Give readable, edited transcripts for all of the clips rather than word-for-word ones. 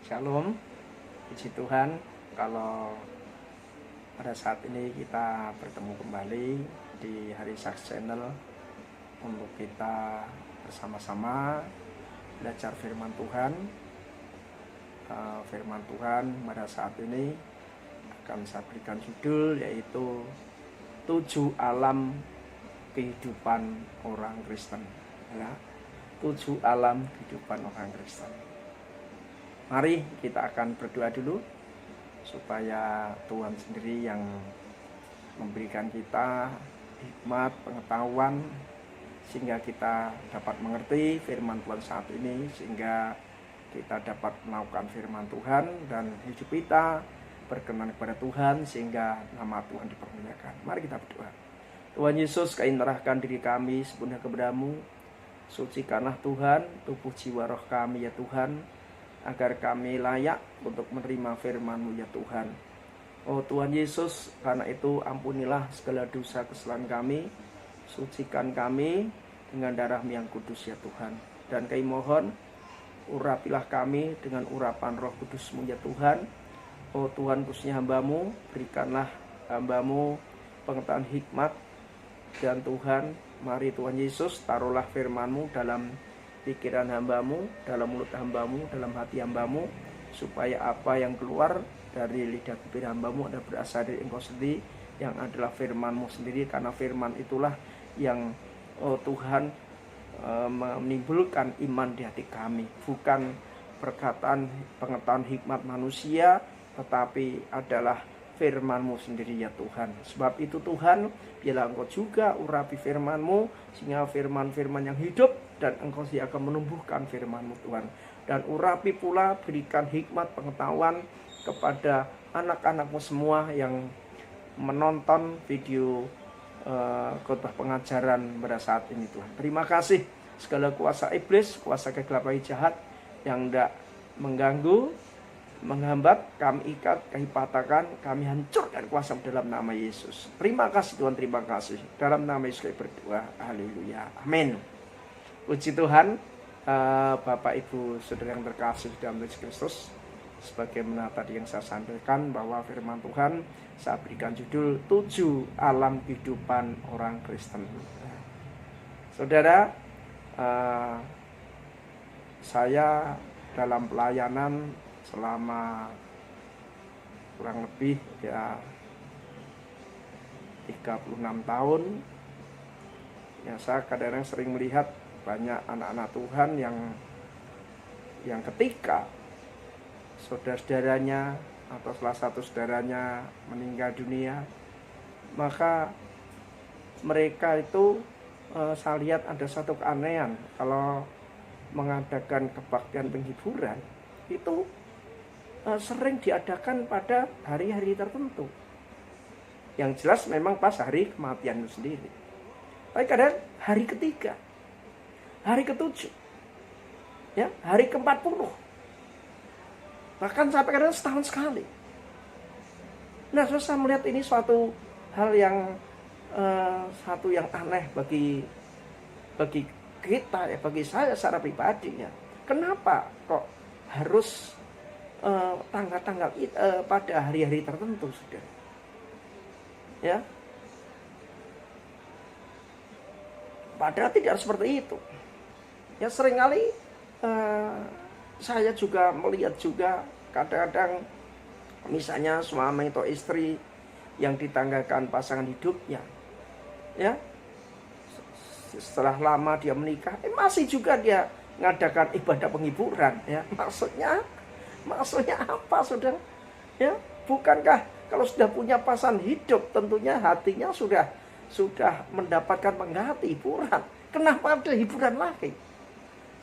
Shalom, puji Tuhan. Kalau pada saat ini kita bertemu kembali di Hari Saks Channel untuk kita bersama-sama belajar firman Tuhan. Firman Tuhan pada saat ini akan saya berikan judul, yaitu 7 alam kehidupan orang Kristen. Ya, 7 alam kehidupan orang Kristen. Mari kita akan berdoa dulu supaya Tuhan sendiri yang memberikan kita hikmat, pengetahuan, sehingga kita dapat mengerti firman Tuhan saat ini, sehingga kita dapat melakukan firman Tuhan dan hidup kita berkenan kepada Tuhan, sehingga nama Tuhan dipermuliakan. Mari kita berdoa. Tuhan Yesus, kami menyerahkan diri kami sepenuhnya kepada-Mu. Sucikanlah Tuhan tubuh jiwa roh kami ya Tuhan, agar kami layak untuk menerima firman-Mu ya Tuhan. Oh Tuhan Yesus, karena itu ampunilah segala dosa kesalahan kami, sucikan kami dengan darah-Mu yang kudus ya Tuhan. Dan kami mohon, urapilah kami dengan urapan roh kudus-Mu ya Tuhan. Oh Tuhan, khususnya hamba-Mu, berikanlah hamba-Mu pengetahuan hikmat. Dan Tuhan, mari Tuhan Yesus, taruhlah firman-Mu dalam pikiran hamba-Mu, dalam mulut hamba-Mu, dalam hati hamba-Mu, supaya apa yang keluar dari lidah bibir hamba-Mu adalah berasal dari Engkau sendiri, yang adalah firman-Mu sendiri. Karena firman itulah yang Tuhan menimbulkan iman di hati kami, bukan perkataan pengetahuan hikmat manusia, tetapi adalah firman-Mu sendiri ya Tuhan. Sebab itu Tuhan, biarlah Engkau juga urapi firman-Mu, sehingga firman-firman yang hidup, dan Engkau akan menumbuhkan firman-Mu Tuhan. Dan urapi pula, berikan hikmat pengetahuan kepada anak-anak-Mu semua yang menonton video khotbah pengajaran pada saat ini Tuhan. Terima kasih, segala kuasa iblis, kuasa kegelapan jahat yang tidak mengganggu, menghambat, kami ikat, kami patahkan, kami hancurkan kuasa dalam nama Yesus. Terima kasih Tuhan, terima kasih. Dalam nama Yesus kami berdoa, haleluya, amin. Puji Tuhan. Bapak Ibu Saudara yang terkasih dalam Yesus Kristus, sebagaimana tadi yang saya sampaikan, bahwa firman Tuhan saya berikan judul 7 alam kehidupan orang Kristen. Saudara, saya dalam pelayanan selama kurang lebih 36 tahun, ya saya kadang-kadang sering melihat banyak anak-anak Tuhan yang ketika saudara-saudaranya atau salah satu saudaranya meninggal dunia, maka mereka itu saya lihat ada satu keanehan. Kalau mengadakan kebaktian penghiburan itu sering diadakan pada hari-hari tertentu, yang jelas memang pas hari kematian itu sendiri. Tapi kadang hari ketiga, hari ke-7, ya, hari ke-40, bahkan sampai kadang setahun sekali. Nah, saya melihat ini suatu hal yang aneh bagi kita, ya, bagi saya secara pribadi, ya. Kenapa kok harus tanggal-tanggal pada hari-hari tertentu, saudara? Ya, padahal tidak seperti itu. Ya, seringkali saya juga melihat juga kadang-kadang misalnya suami atau istri yang ditanggalkan pasangan hidupnya, ya, setelah lama dia menikah, masih juga dia ngadakan ibadah penghiburan, ya. Maksudnya apa, saudara? Ya, bukankah kalau sudah punya pasangan hidup, tentunya hatinya sudah mendapatkan penghati hiburan. Kenapa ada hiburan lagi?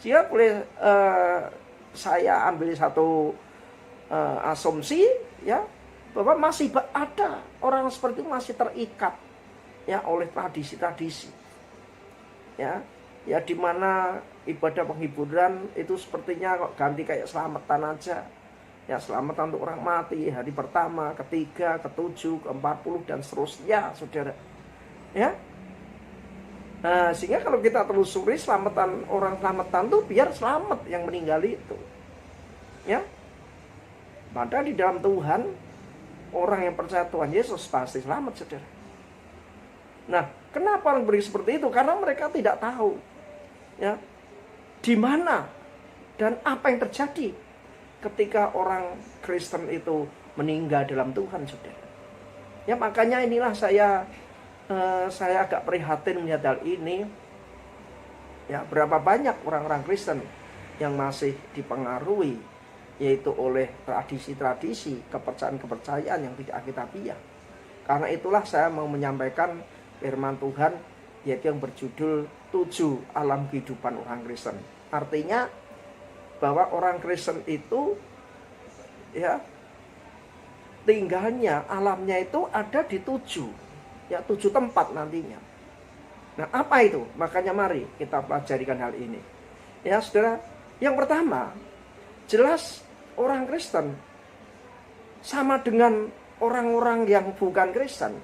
Jika boleh saya ambil satu asumsi, ya, bahwa masih ada orang seperti itu masih terikat, ya, oleh tradisi-tradisi, ya, di mana ibadah penghiburan itu sepertinya kok ganti kayak selamatan aja, ya, selamatan untuk orang mati hari pertama, ketiga, ke-7, ke-40 dan seterusnya, saudara, ya. Nah, sehingga kalau kita telusuri selamatan, orang selamatan tuh biar selamat yang meninggal itu, ya. Padahal di dalam Tuhan, orang yang percaya Tuhan Yesus pasti selamat, saudara. Nah, kenapa orang beri seperti itu? Karena mereka tidak tahu, ya, di mana dan apa yang terjadi ketika orang Kristen itu meninggal dalam Tuhan, saudara. Ya, makanya inilah saya agak prihatin melihat hal ini. Ya, berapa banyak orang-orang Kristen yang masih dipengaruhi yaitu oleh tradisi-tradisi, kepercayaan-kepercayaan yang tidak alkitabiah. Karena itulah saya mau menyampaikan firman Tuhan yaitu yang berjudul 7 alam kehidupan orang Kristen. Artinya bahwa orang Kristen itu ya tinggalnya, alamnya itu ada di 7 tempat nantinya. Nah, apa itu? Makanya mari kita pelajarikan hal ini. Ya, saudara, yang pertama, jelas orang Kristen sama dengan orang-orang yang bukan Kristen.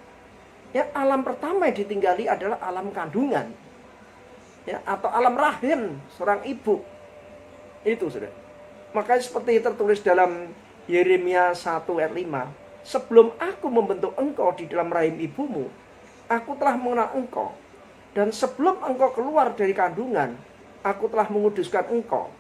Ya, alam pertama yang ditinggali adalah alam kandungan. Ya, atau alam rahim seorang ibu. Itu, saudara. Makanya seperti tertulis dalam Yeremia 1 ayat 5. Sebelum aku membentuk engkau di dalam rahim ibumu, aku telah mengenal engkau. Dan sebelum engkau keluar dari kandungan, aku telah menguduskan engkau.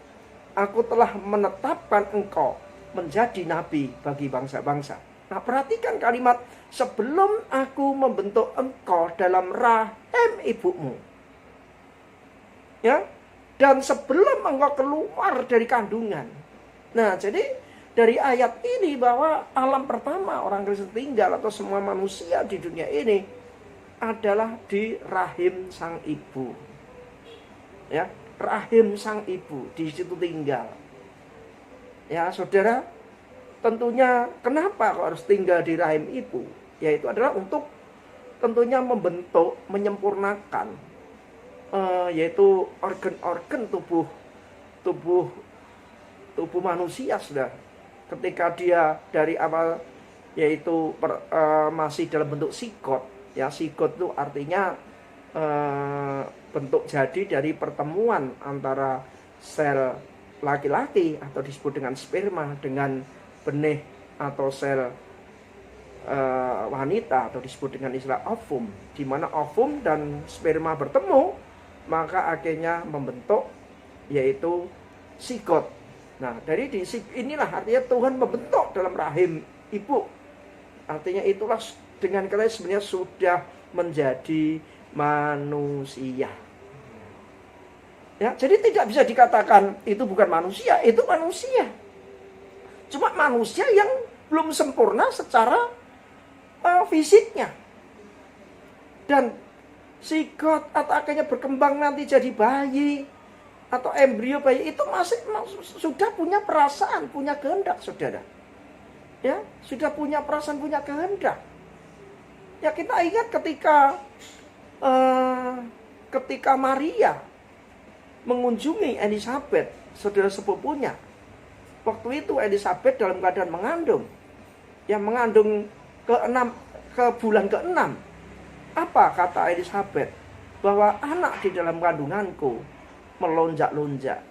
Aku telah menetapkan engkau menjadi nabi bagi bangsa-bangsa. Nah, perhatikan kalimat sebelum aku membentuk engkau dalam rahim ibumu. Ya, dan sebelum engkau keluar dari kandungan. Nah, jadi dari ayat ini bahwa alam pertama orang Kristen tinggal atau semua manusia di dunia ini adalah di rahim sang ibu. Ya, rahim sang ibu, di situ tinggal. Ya, saudara, tentunya kenapa kok harus tinggal di rahim ibu? Yaitu adalah untuk tentunya membentuk, menyempurnakan yaitu organ-organ tubuh manusia, sudah. Ketika dia dari awal yaitu masih dalam bentuk sigot. Ya, sigot itu artinya bentuk jadi dari pertemuan antara sel laki-laki atau disebut dengan sperma dengan benih atau sel wanita atau disebut dengan istilah ovum, di mana ovum dan sperma bertemu maka akhirnya membentuk yaitu sigot. Nah, dari inilah artinya Tuhan membentuk dalam rahim ibu. Artinya itulah dengan kalian sebenarnya sudah menjadi manusia. Ya, jadi tidak bisa dikatakan itu bukan manusia, itu manusia. Cuma manusia yang belum sempurna secara fisiknya. Dan sigot atau akhirnya berkembang nanti jadi bayi atau embrio bayi itu masih sudah punya perasaan, punya kehendak, saudara. Ya, sudah punya perasaan, punya kehendak. Ya, kita ingat ketika Maria mengunjungi Elizabeth, saudara sepupunya. Waktu itu Elizabeth dalam keadaan mengandung. Yang mengandung ke bulan ke-6. Apa kata Elizabeth? Bahwa anak di dalam kandunganku melonjak-lonjak,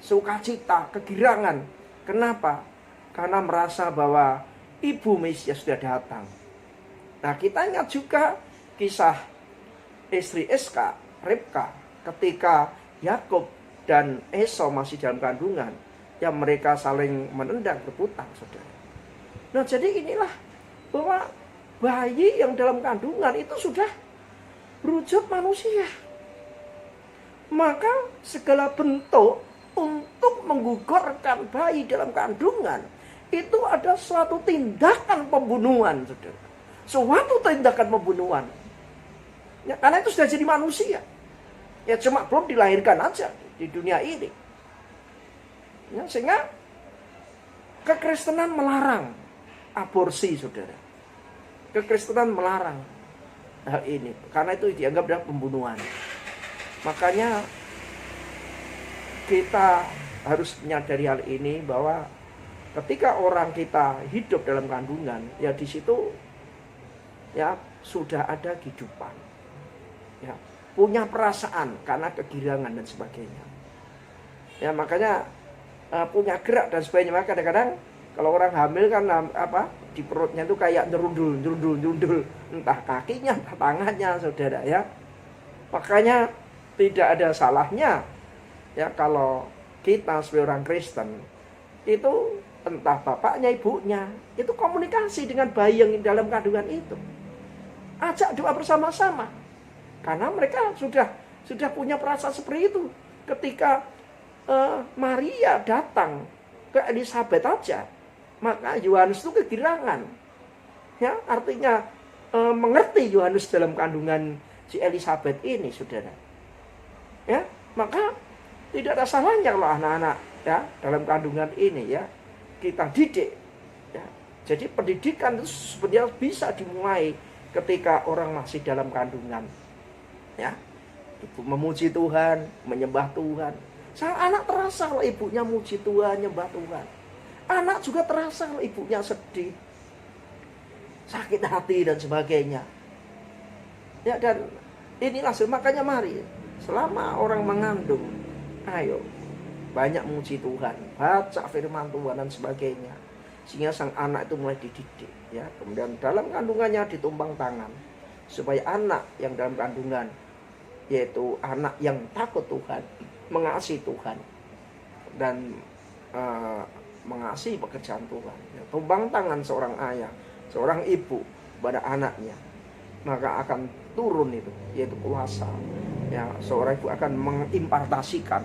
sukacita, kegirangan. Kenapa? Karena merasa bahwa ibu Mesias sudah datang. Nah, kita ingat juga kisah istri Ribka ketika Yakub dan Esau masih dalam kandungan, yang mereka saling menendang rebutan, saudara. Nah, jadi inilah bahwa bayi yang dalam kandungan itu sudah berwujud manusia. Maka segala bentuk untuk menggugurkan bayi dalam kandungan itu ada suatu tindakan pembunuhan, saudara. Suatu tindakan pembunuhan. Ya, karena itu sudah jadi manusia. Ya, cuma belum dilahirkan aja di dunia ini. Ya, sehingga kekristenan melarang aborsi, saudara. Kekristenan melarang hal ini karena itu dianggap adalah pembunuhan. Makanya kita harus menyadari hal ini bahwa ketika orang kita hidup dalam kandungan, ya di situ ya sudah ada kehidupan. Ya, punya perasaan karena kegirangan dan sebagainya. Ya, makanya punya gerak dan sebagainya. Maka kadang-kadang Kalau orang hamil kan di perutnya itu kayak nyerundul, entah kakinya, entah tangannya, saudara ya. Makanya tidak ada salahnya ya kalau kita sebagai orang Kristen itu entah bapaknya, ibunya, itu komunikasi dengan bayi yang dalam kandungan itu. Ajak doa bersama-sama. Karena mereka sudah punya perasaan seperti itu. Ketika Maria datang ke Elizabeth aja, maka Yohanes itu kegirangan. Ya, artinya mengerti Yohanes dalam kandungan si Elizabeth ini, saudara. Ya, maka tidak ada salahnya kalau anak-anak ya dalam kandungan ini ya kita didik. Ya. Jadi pendidikan itu sebenarnya bisa dimulai ketika orang masih dalam kandungan. Ya, ibu memuji Tuhan, menyembah Tuhan. Sang anak terasa kalau ibunya muji Tuhan, nyembah Tuhan. Anak juga terasa kalau ibunya sedih, sakit hati dan sebagainya. Ya, dan inilah makanya mari selama orang mengandung, ayo banyak muji Tuhan, baca firman Tuhan dan sebagainya, sehingga sang anak itu mulai dididik. Ya, kemudian dalam kandungannya ditumpang tangan supaya anak yang dalam kandungan, yaitu anak yang takut Tuhan, mengasihi Tuhan dan mengasihi pekerjaan Tuhan. Ya, tumpang tangan seorang ayah, seorang ibu pada anaknya, maka akan turun itu, yaitu kuasa. Ya, seorang ibu akan mengimpartasikan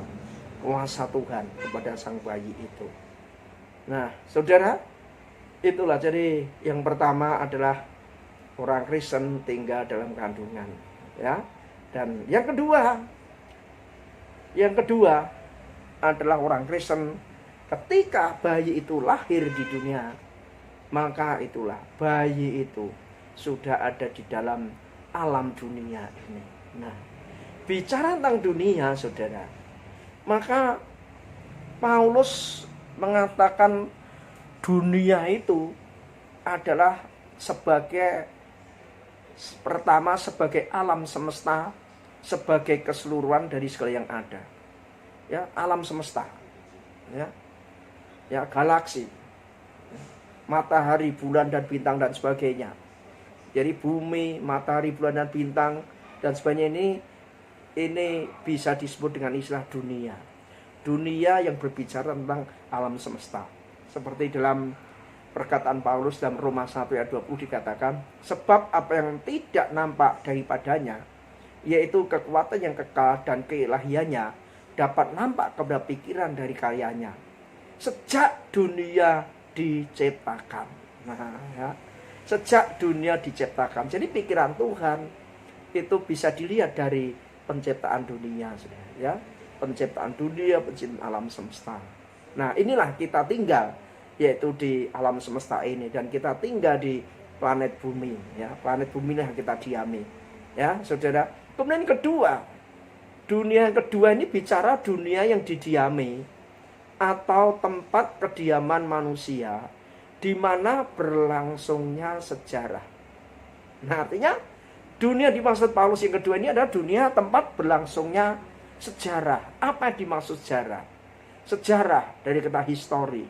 kuasa Tuhan kepada sang bayi itu. Nah, saudara, itulah jadi yang pertama adalah orang Kristen tinggal dalam kandungan, ya. Dan yang kedua adalah orang Kristen ketika bayi itu lahir di dunia, maka itulah bayi itu sudah ada di dalam alam dunia ini. Nah, bicara tentang dunia, saudara, maka Paulus mengatakan dunia itu adalah pertama sebagai alam semesta, sebagai keseluruhan dari segala yang ada. Ya, alam semesta. Ya. Ya, galaksi. Ya, matahari, bulan dan bintang dan sebagainya. Jadi bumi, matahari, bulan dan bintang dan sebagainya ini bisa disebut dengan istilah dunia. Dunia yang berbicara tentang alam semesta. Seperti dalam perkataan Paulus dalam Roma 1 ayat 20 dikatakan, sebab apa yang tidak nampak daripadanya, yaitu kekuatan yang kekal dan keilahiannya, dapat nampak kepada pikiran dari karyanya sejak dunia diciptakan. Nah, ya, sejak dunia diciptakan. Jadi pikiran Tuhan itu bisa dilihat dari penciptaan dunia, ya, penciptaan dunia, penciptaan alam semesta. Nah, inilah kita tinggal, yaitu di alam semesta ini, dan kita tinggal di planet bumi, ya, planet bumi yang kita diami, ya, saudara. Kemudian dunia yang kedua ini bicara dunia yang didiami atau tempat kediaman manusia di mana berlangsungnya sejarah. Nah, artinya dunia dimaksud Paulus yang kedua ini adalah dunia tempat berlangsungnya sejarah. Apa yang dimaksud sejarah? Sejarah dari kata history.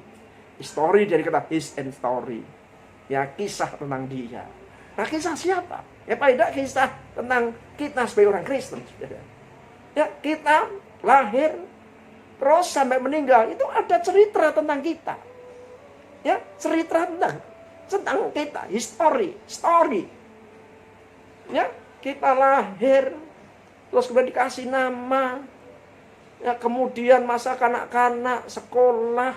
History dari kata his and story. Ya, kisah tentang dia. Nah, kisah siapa? Ya, paling tidak kisah tentang kita sebagai orang Kristen. Ya, kita lahir terus sampai meninggal, itu ada cerita tentang kita. Ya, cerita tentang kita, story. Ya, kita lahir terus kemudian dikasih nama. Ya, kemudian masa kanak-kanak, sekolah.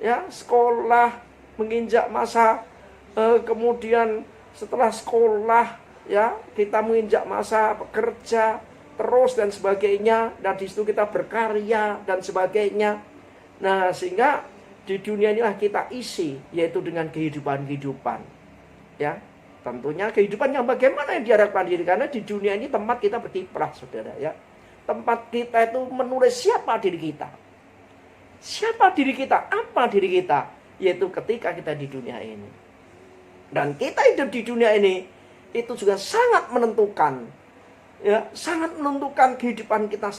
Ya, sekolah menginjak masa kemudian setelah sekolah, ya, kita menginjak masa bekerja terus dan sebagainya, dan di situ kita berkarya dan sebagainya. Nah, sehingga di dunia inilah kita isi, yaitu dengan kehidupan. Ya, tentunya kehidupan yang bagaimana yang diharapkan diri, karena di dunia ini tempat kita berkiprah, saudara, ya. Tempat kita itu menulis siapa diri kita. Siapa diri kita, apa diri kita, yaitu ketika kita di dunia ini. Dan kita hidup di dunia ini itu juga sangat menentukan, ya, sangat menentukan kehidupan kita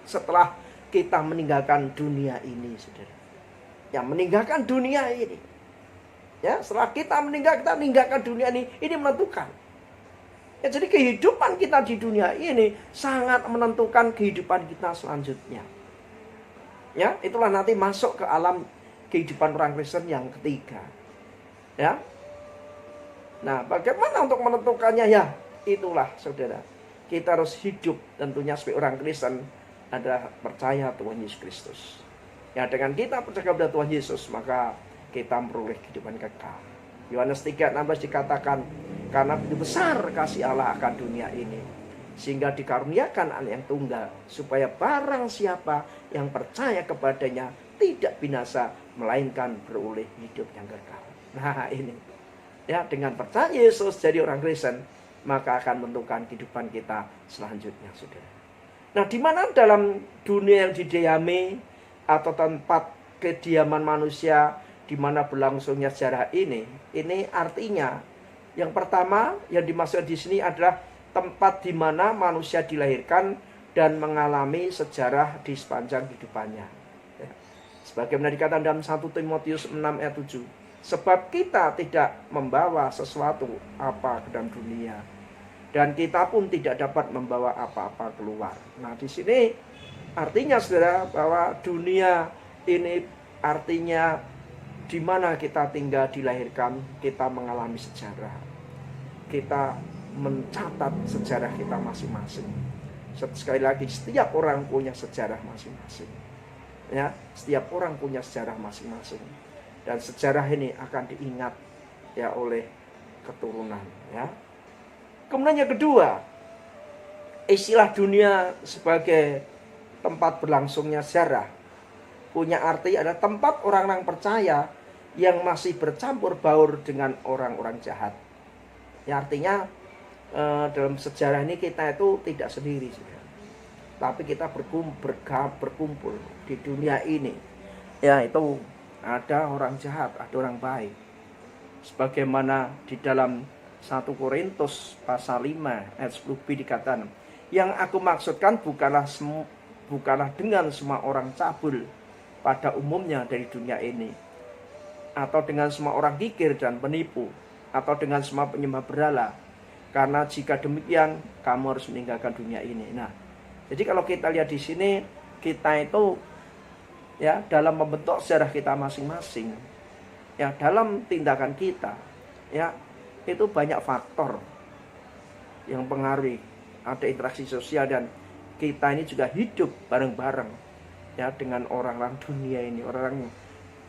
setelah kita meninggalkan dunia ini, saudara. Ya, meninggalkan dunia ini. Ya, setelah kita meninggalkan dunia ini menentukan. Ya, jadi kehidupan kita di dunia ini sangat menentukan kehidupan kita selanjutnya. Ya, itulah nanti masuk ke alam kehidupan orang Kristen yang ketiga. Ya. Nah, bagaimana untuk menentukannya? Ya, itulah saudara. Kita harus hidup tentunya sebagai orang Kristen adalah percaya Tuhan Yesus Kristus. Ya, dengan kita percaya kepada Tuhan Yesus, maka kita memperoleh kehidupan kekal. Yohanes 3:16 dikatakan, karena begitu besar kasih Allah akan dunia ini, sehingga dikaruniakan anak yang tunggal, supaya barang siapa yang percaya kepadanya tidak binasa, melainkan beroleh hidup yang kekal. Nah, ini. Ya, dengan percaya Yesus jadi orang Kristen, maka akan menentukan kehidupan kita selanjutnya, saudara. Nah, di mana dalam dunia yang didiami atau tempat kediaman manusia di mana berlangsungnya sejarah ini artinya yang pertama yang dimaksud di sini adalah tempat di mana manusia dilahirkan dan mengalami sejarah di sepanjang hidupannya. Ya. Sebagaimana dikatakan dalam 1 Timotius 6:7, sebab kita tidak membawa sesuatu apa ke dalam dunia, dan kita pun tidak dapat membawa apa-apa keluar. Nah, di sini artinya saudara bahwa dunia ini artinya di mana kita tinggal dilahirkan, kita mengalami sejarah. Kita mencatat sejarah kita masing-masing. Sekali lagi, setiap orang punya sejarah masing-masing. Ya, setiap orang punya sejarah masing-masing. Dan sejarah ini akan diingat ya oleh keturunan, ya. Kemudian yang kedua, istilah dunia sebagai tempat berlangsungnya sejarah punya arti adalah tempat orang-orang percaya yang masih bercampur baur dengan orang-orang jahat. Ya, artinya dalam sejarah ini kita itu tidak sendiri, tapi kita berkumpul di dunia ini. Ya, itu ada orang jahat, ada orang baik. Sebagaimana di dalam 1 Korintus pasal 5 ayat 10b dikatakan, yang aku maksudkan bukanlah dengan semua orang cabul pada umumnya dari dunia ini, atau dengan semua orang kikir dan penipu, atau dengan semua penyembah berhala. Karena jika demikian, kamu harus meninggalkan dunia ini. Nah, jadi kalau kita lihat di sini, kita itu ya dalam membentuk sejarah kita masing-masing, ya dalam tindakan kita, ya itu banyak faktor yang mempengaruhi. Ada interaksi sosial dan kita ini juga hidup bareng-bareng ya dengan orang-orang dunia ini,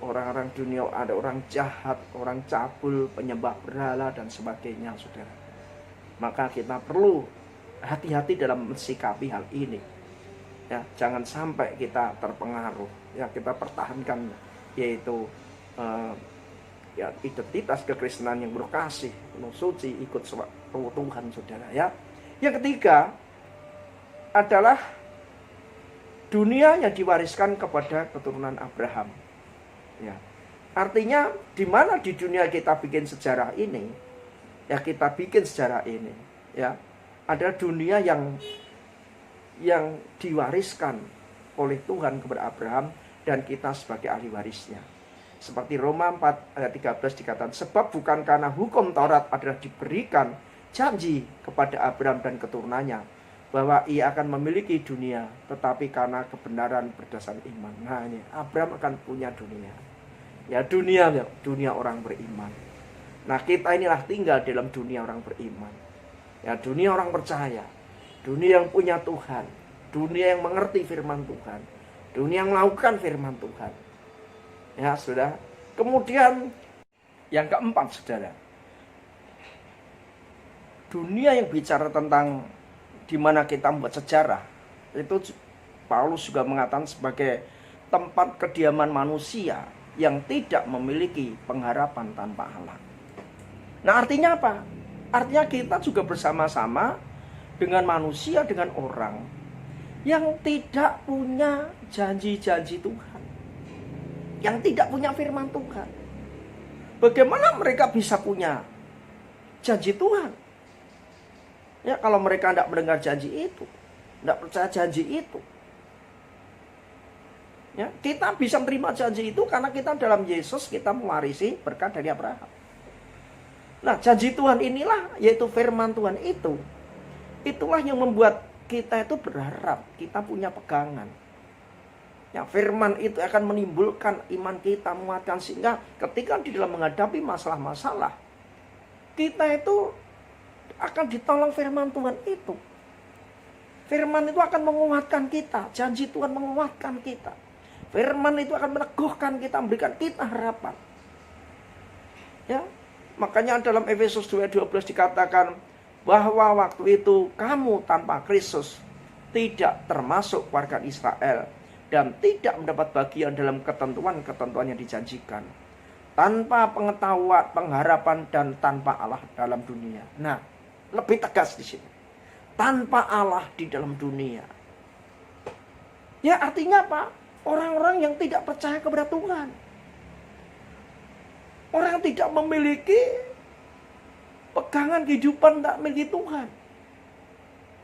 orang-orang dunia, ada orang jahat, orang cabul, penyembah berhala dan sebagainya, saudara. Maka kita perlu hati-hati dalam mensikapi hal ini. Ya, jangan sampai kita terpengaruh. Ya, kita pertahankan yaitu ya identitas kekristenan yang berkasih, penuh suci, ikut Tuhan, saudara. Ya, yang ketiga adalah dunia yang diwariskan kepada keturunan Abraham. Ya, artinya di mana di dunia kita bikin sejarah ini, ya kita bikin sejarah ini, ya ada dunia yang diwariskan oleh Tuhan kepada Abraham dan kita sebagai ahli warisnya. Seperti Roma 4 ayat 13 dikatakan, sebab bukan karena hukum Taurat adalah diberikan janji kepada Abraham dan keturunannya bahwa ia akan memiliki dunia, tetapi karena kebenaran berdasarkan iman. Nah, ini Abraham akan punya dunia. Ya, dunia orang beriman. Nah, kita inilah tinggal dalam dunia orang beriman. Ya, dunia orang percaya. Dunia yang punya Tuhan. Dunia yang mengerti firman Tuhan. Dunia yang melakukan firman Tuhan. Ya, sudah. Kemudian yang keempat, saudara. Dunia yang bicara tentang di mana kita membuat sejarah, itu Paulus juga mengatakan sebagai tempat kediaman manusia yang tidak memiliki pengharapan tanpa Allah. Nah, artinya apa? Artinya kita juga bersama-sama dengan manusia, dengan orang yang tidak punya janji-janji Tuhan, yang tidak punya firman Tuhan. Bagaimana mereka bisa punya janji Tuhan? Ya, kalau mereka tidak mendengar janji itu, tidak percaya janji itu. Ya, kita bisa menerima janji itu karena kita dalam Yesus kita mewarisi berkat dari Abraham. Nah, janji Tuhan inilah, yaitu firman Tuhan itu, itulah yang membuat kita itu berharap, kita punya pegangan. Ya, firman itu akan menimbulkan iman kita, menguatkan, sehingga ketika di dalam menghadapi masalah-masalah, kita itu akan ditolong firman Tuhan itu. Firman itu akan menguatkan kita, janji Tuhan menguatkan kita. Firman itu akan meneguhkan kita, memberikan kita harapan. Ya, makanya dalam Efesus 2:12 dikatakan bahwa waktu itu kamu tanpa Kristus tidak termasuk warga Israel dan tidak mendapat bagian dalam ketentuan-ketentuan yang dijanjikan, tanpa pengetahuan, pengharapan, dan tanpa Allah dalam dunia. Nah, lebih tegas di sini. Tanpa Allah di dalam dunia. Ya, artinya apa? Orang-orang yang tidak percaya kepada Tuhan. Orang yang tidak memiliki pegangan kehidupan, tak miliki Tuhan.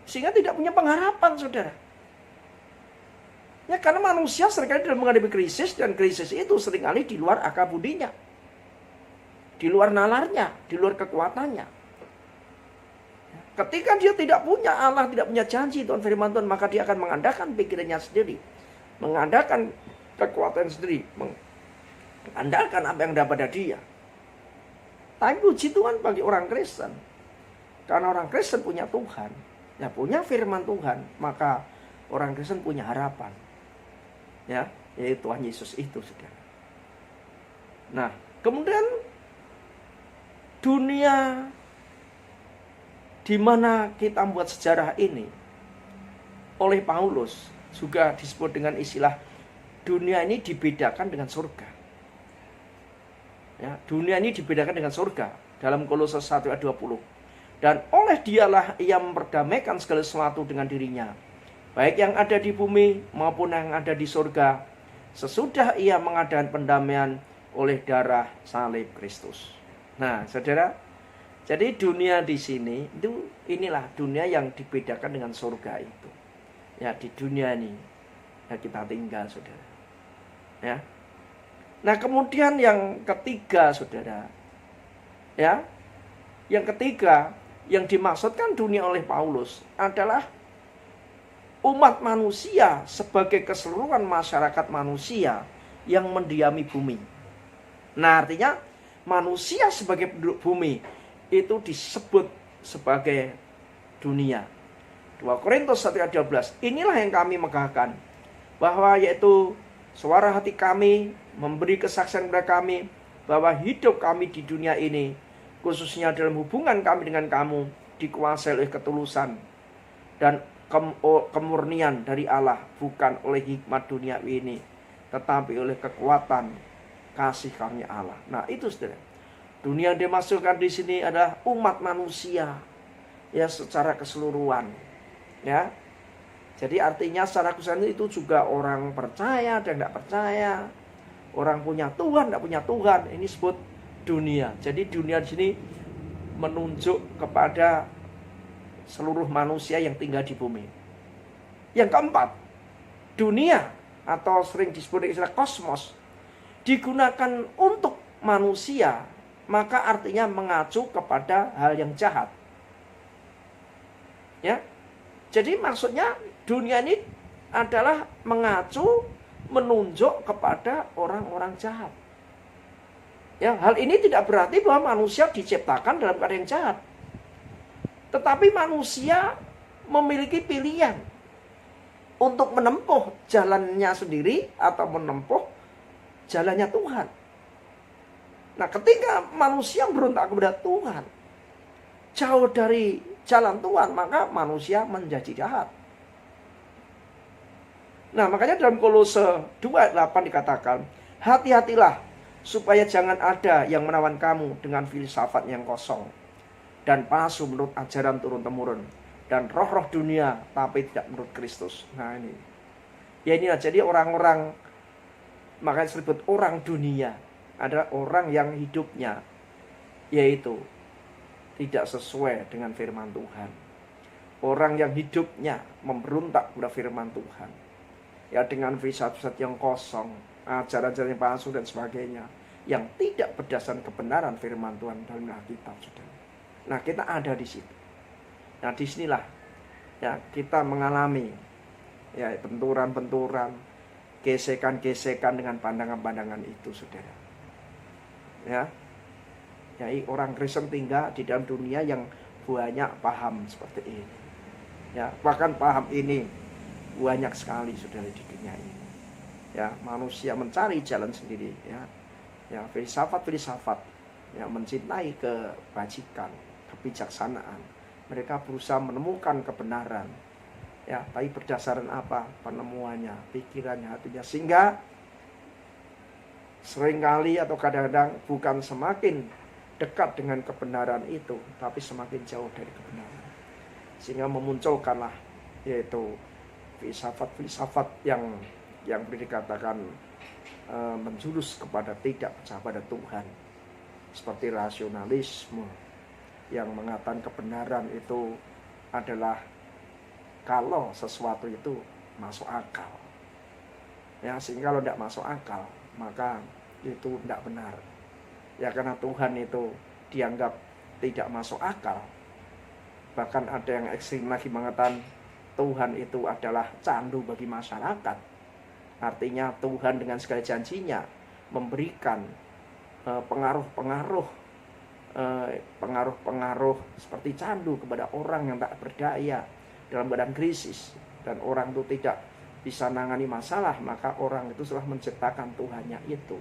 Sehingga tidak punya pengharapan, saudara. Ya, karena manusia seringkali dalam menghadapi krisis, dan krisis itu seringkali di luar akal budinya. Di luar nalarnya, di luar kekuatannya. Ketika dia tidak punya Allah, tidak punya janji Tuhan, firman Tuhan, maka dia akan mengandalkan pikirannya sendiri, mengandalkan kekuatan sendiri, mengandalkan apa yang ada pada dia. Tapi puji Tuhan bagi orang Kristen, karena orang Kristen punya Tuhan, ya punya firman Tuhan, maka orang Kristen punya harapan, ya, yaitu Tuhan Yesus itu, saudara. Nah, kemudian dunia di mana kita membuat sejarah ini oleh Paulus juga disebut dengan istilah dunia ini dibedakan dengan surga. Ya, dunia ini dibedakan dengan surga dalam Kolose 1 ayat 20. Dan oleh dialah ia memperdamaikan segala sesuatu dengan dirinya, baik yang ada di bumi maupun yang ada di surga, sesudah ia mengadakan pendamaian oleh darah salib Kristus. Nah, saudara, jadi dunia di sini itu inilah dunia yang dibedakan dengan surga itu. Ya, di dunia ini ya kita tinggal, saudara. Ya. Nah, kemudian yang ketiga, saudara. Ya. Yang ketiga yang dimaksudkan dunia oleh Paulus adalah umat manusia sebagai keseluruhan masyarakat manusia yang mendiami bumi. Nah, artinya manusia sebagai penduduk bumi itu disebut sebagai dunia. 2 Korintus 1 ayat 12. Inilah yang kami megahkan, bahwa yaitu suara hati kami memberi kesaksian kepada kami bahwa hidup kami di dunia ini, khususnya dalam hubungan kami dengan kamu, dikuasai oleh ketulusan dan kemurnian dari Allah, bukan oleh hikmat duniawi ini, tetapi oleh kekuatan kasih karunia Allah. Nah, itu saudara. Dunia yang dimasukkan di sini adalah umat manusia, ya, secara keseluruhan, ya. Jadi artinya secara keseluruhan itu juga orang percaya dan tidak percaya, orang punya Tuhan, tidak punya Tuhan. Ini disebut dunia. Jadi dunia di sini menunjuk kepada seluruh manusia yang tinggal di bumi. Yang keempat, dunia atau sering disebut istilah kosmos digunakan untuk manusia, maka artinya mengacu kepada hal yang jahat. Ya. Jadi maksudnya dunia ini adalah mengacu, menunjuk kepada orang-orang jahat. Ya, hal ini tidak berarti bahwa manusia diciptakan dalam keadaan yang jahat. Tetapi manusia memiliki pilihan untuk menempuh jalannya sendiri atau menempuh jalannya Tuhan. Nah, ketika manusia berontak kepada Tuhan, jauh dari jalan Tuhan, maka manusia menjadi jahat. Nah, makanya dalam Kolose 2:8 dikatakan, hati-hatilah supaya jangan ada yang menawan kamu dengan filsafat yang kosong dan palsu menurut ajaran turun-temurun dan roh-roh dunia tapi tidak menurut Kristus. Nah, ini. Ya, inilah jadi orang-orang, makanya disebut orang dunia adalah orang yang hidupnya yaitu tidak sesuai dengan firman Tuhan. Orang yang hidupnya memberontak kepada firman Tuhan. ya dengan filsafat yang kosong, ajaran-ajaran yang palsu dan sebagainya, yang tidak berdasarkan kebenaran firman Tuhan dalam Alkitab, saudara. Nah, kita ada di situ. Nah, disinilah ya kita mengalami ya benturan-benturan, gesekan-gesekan dengan pandangan-pandangan itu, saudara. Ya, jadi orang Kristen tinggal di dalam dunia yang banyak paham seperti ini. Ya, bahkan paham ini banyak sekali, saudara, di dunia ini. Ya, manusia mencari jalan sendiri, ya. Ya, filsafat-filsafat yang mencintai kebajikan, kebijaksanaan. Mereka berusaha menemukan kebenaran. Ya, tapi berdasarkan apa? Penemuannya, pikirannya, hatinya. Sehingga seringkali atau kadang-kadang bukan semakin dekat dengan kebenaran itu, tapi semakin jauh dari kebenaran. Sehingga memunculkanlah yaitu filsafat-filsafat yang boleh dikatakan menjurus kepada tidak percaya pada Tuhan, seperti rasionalisme yang mengatakan kebenaran itu adalah kalau sesuatu itu masuk akal. Ya, sehingga kalau tidak masuk akal, maka itu tidak benar. Ya, karena Tuhan itu dianggap tidak masuk akal. Bahkan ada yang ekstrim lagi mengatakan Tuhan itu adalah candu bagi masyarakat. Artinya Tuhan dengan segala janjinya memberikan pengaruh-pengaruh seperti candu kepada orang yang tak berdaya dalam keadaan krisis, dan orang itu tidak bisa nangani masalah, maka orang itu telah menciptakan Tuhannya itu,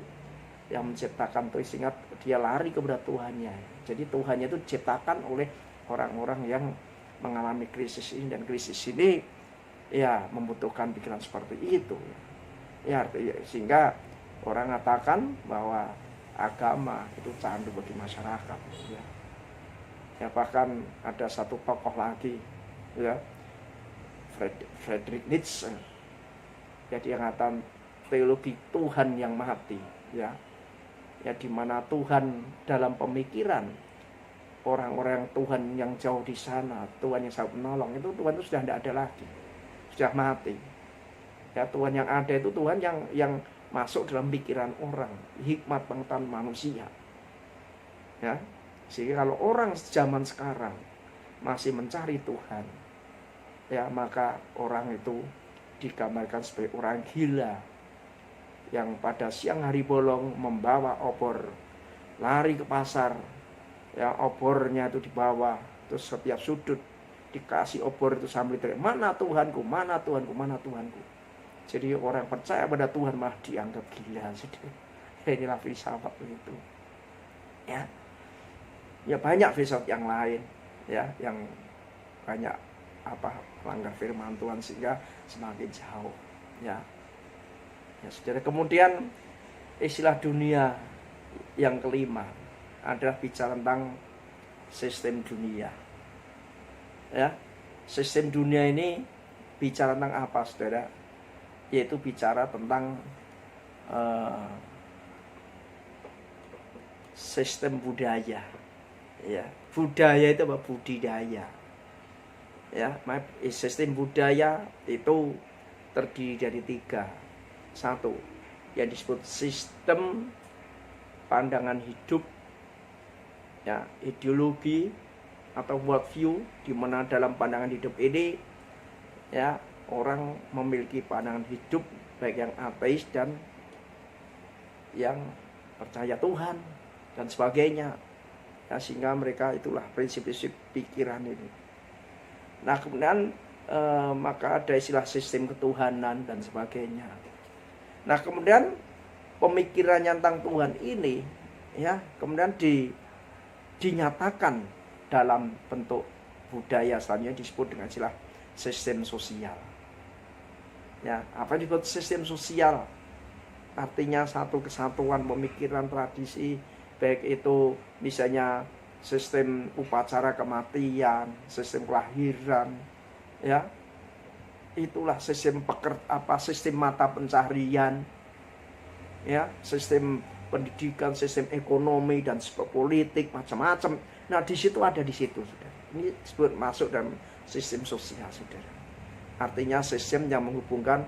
yang menciptakan itu sehingga dia lari kepada Tuhannya. Jadi Tuhannya itu diciptakan oleh orang-orang yang mengalami krisis ini, dan krisis ini ya membutuhkan pikiran seperti itu. Ya, sehingga orang mengatakan bahwa agama itu candu bagi masyarakat. Ya, ya bahkan ada satu tokoh lagi, ya, Friedrich Nietzsche. Jadi yang mengatakan teologi Tuhan yang mati, ya, ya di mana Tuhan dalam pemikiran orang-orang Tuhan yang jauh di sana, Tuhan yang sangat menolong, itu Tuhan itu sudah tidak ada lagi, sudah mati. Ya, Tuhan yang ada itu Tuhan yang masuk dalam pikiran orang, hikmat pengetahuan manusia. Ya, sehingga kalau orang zaman sekarang masih mencari Tuhan, ya maka orang itu digambarkan sebagai orang gila yang pada siang hari bolong membawa obor, lari ke pasar, ya obornya itu dibawa, terus setiap sudut dikasih obor itu sambil teriak, mana Tuhanku, mana Tuhanku, mana Tuhanku. Jadi orang percaya pada Tuhan malah dianggap gila. Ya, inilah filsafat itu. Ya, ya banyak filsafat yang lain, ya, yang banyak melanggar firman Tuhan sehingga semakin jauh. Ya, ya saudara. Kemudian istilah dunia yang kelima adalah bicara tentang sistem dunia. Ya, sistem dunia ini bicara tentang apa, saudara? Yaitu bicara tentang sistem budaya. Ya, budaya itu apa? Budidaya. Ya, sistem budaya itu terdiri dari 3. 1, yang disebut sistem pandangan hidup, ya, ideologi atau worldview, di mana dalam pandangan hidup ini, ya, orang memiliki pandangan hidup baik yang ateis dan yang percaya Tuhan dan sebagainya. Ya, sehingga mereka itulah prinsip-prinsip pikiran ini. Nah, kemudian maka ada istilah sistem ketuhanan dan sebagainya. Nah, kemudian pemikirannya tentang Tuhan ini, ya, kemudian dinyatakan dalam bentuk budaya, selanjutnya disebut dengan istilah sistem sosial. Ya, apa yang disebut sistem sosial? Artinya satu kesatuan pemikiran, tradisi, baik itu misalnya sistem upacara kematian, sistem kelahiran, ya. Itulah sistem sistem mata pencaharian, ya, sistem pendidikan, sistem ekonomi dan politik macam-macam. Nah, di situ ada di situ, saudara. Ini disebut masuk dalam sistem sosial, saudara. Artinya sistem yang menghubungkan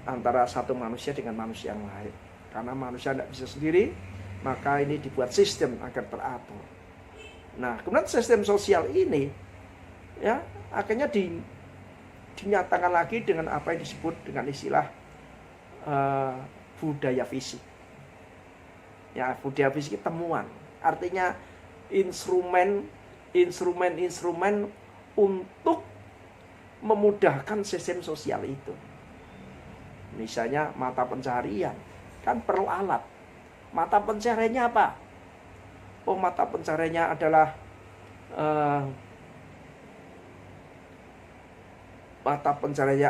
antara satu manusia dengan manusia yang lain. Karena manusia tidak bisa sendiri, maka ini dibuat sistem agar teratur. Nah, kemudian sistem sosial ini ya akhirnya dinyatakan lagi dengan apa yang disebut dengan istilah budaya fisik. Ya, budaya fisik temuan. Artinya instrumen untuk memudahkan sistem sosial itu. Misalnya mata pencaharian, kan perlu alat. Mata pencahariannya apa? Oh, mata pencahariannya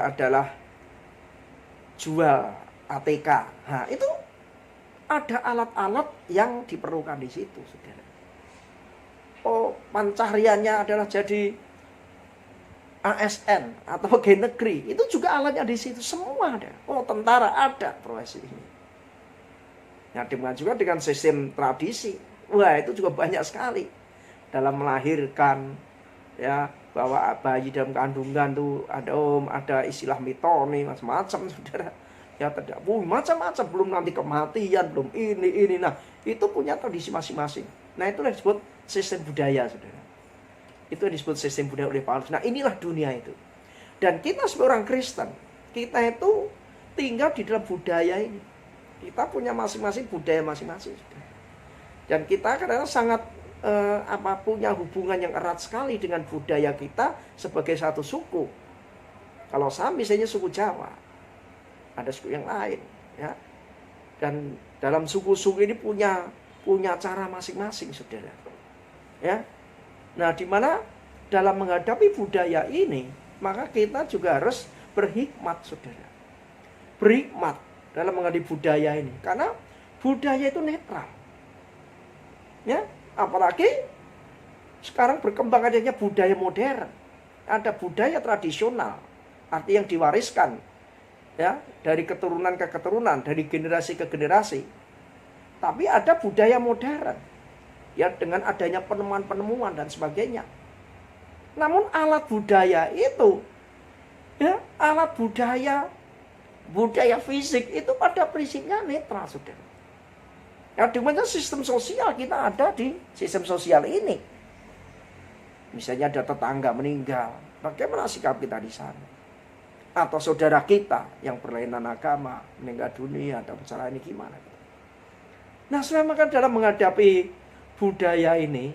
adalah jual ATK. Nah, itu ada alat-alat yang diperlukan di situ, saudara. Oh, pencahariannya adalah jadi ASN atau pegawai negeri, itu juga alatnya di situ, semua ada. Oh, tentara ada profesi ini. Nah, dengan juga dengan sistem tradisi, wah itu juga banyak sekali dalam melahirkan, ya, bahwa bayi dalam kandungan tuh ada istilah mitoni macam-macam, saudara. Ya, macam-macam, belum nanti kematian, belum ini. Nah, itu punya tradisi masing-masing. Nah, itulah disebut sistem budaya, saudara. Itu yang disebut sistem budaya oleh Paulus. Nah, inilah dunia itu. Dan kita sebagai orang Kristen, kita itu tinggal di dalam budaya ini. Kita punya masing-masing budaya masing-masing. Dan kita kadang-kadang sangat punya hubungan yang erat sekali dengan budaya kita sebagai satu suku. Kalau saya misalnya suku Jawa, ada suku yang lain, ya. Dan dalam suku-suku ini punya cara masing-masing, saudara. Ya. Nah, di mana dalam menghadapi budaya ini, maka kita juga harus berhikmat, saudara. Berhikmat dalam menghadapi budaya ini, karena budaya itu netral. Ya, apalagi sekarang berkembang adanya budaya modern. Ada budaya tradisional, arti yang diwariskan, ya, dari keturunan ke keturunan, dari generasi ke generasi. Tapi ada budaya modern, ya, dengan adanya penemuan-penemuan dan sebagainya. Namun alat budaya itu, ya, alat budaya fisik itu pada prinsipnya netral, saudara. Ya, dimana sistem sosial kita ada di sistem sosial ini. Misalnya ada tetangga meninggal, bagaimana sikap kita di sana? Atau saudara kita yang berlainan agama meninggal dunia, atau masalah ini gimana? Nah, maka dalam menghadapi budaya ini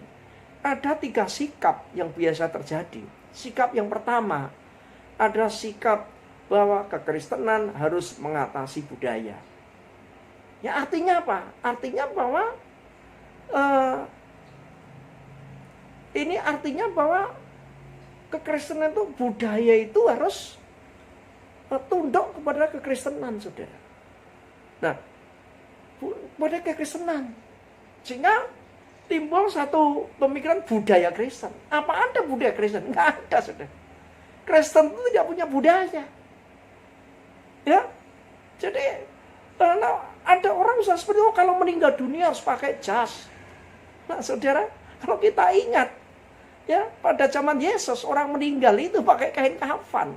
ada 3 sikap yang biasa terjadi. Sikap yang pertama adalah sikap bahwa kekristenan harus mengatasi budaya. Ya, artinya apa? Artinya bahwa ini artinya bahwa kekristenan itu, budaya itu harus tunduk kepada kekristenan, saudara. Nah, pada kekristenan, sehingga timbul satu pemikiran budaya Kristen. Apa ada budaya Kristen? Enggak ada, saudara. Kristen itu tidak punya budaya. Ya, jadi ada orang bisa seperti itu, kalau meninggal dunia harus pakai jas. Nah, saudara, kalau kita ingat, ya, pada zaman Yesus orang meninggal itu pakai kain kafan.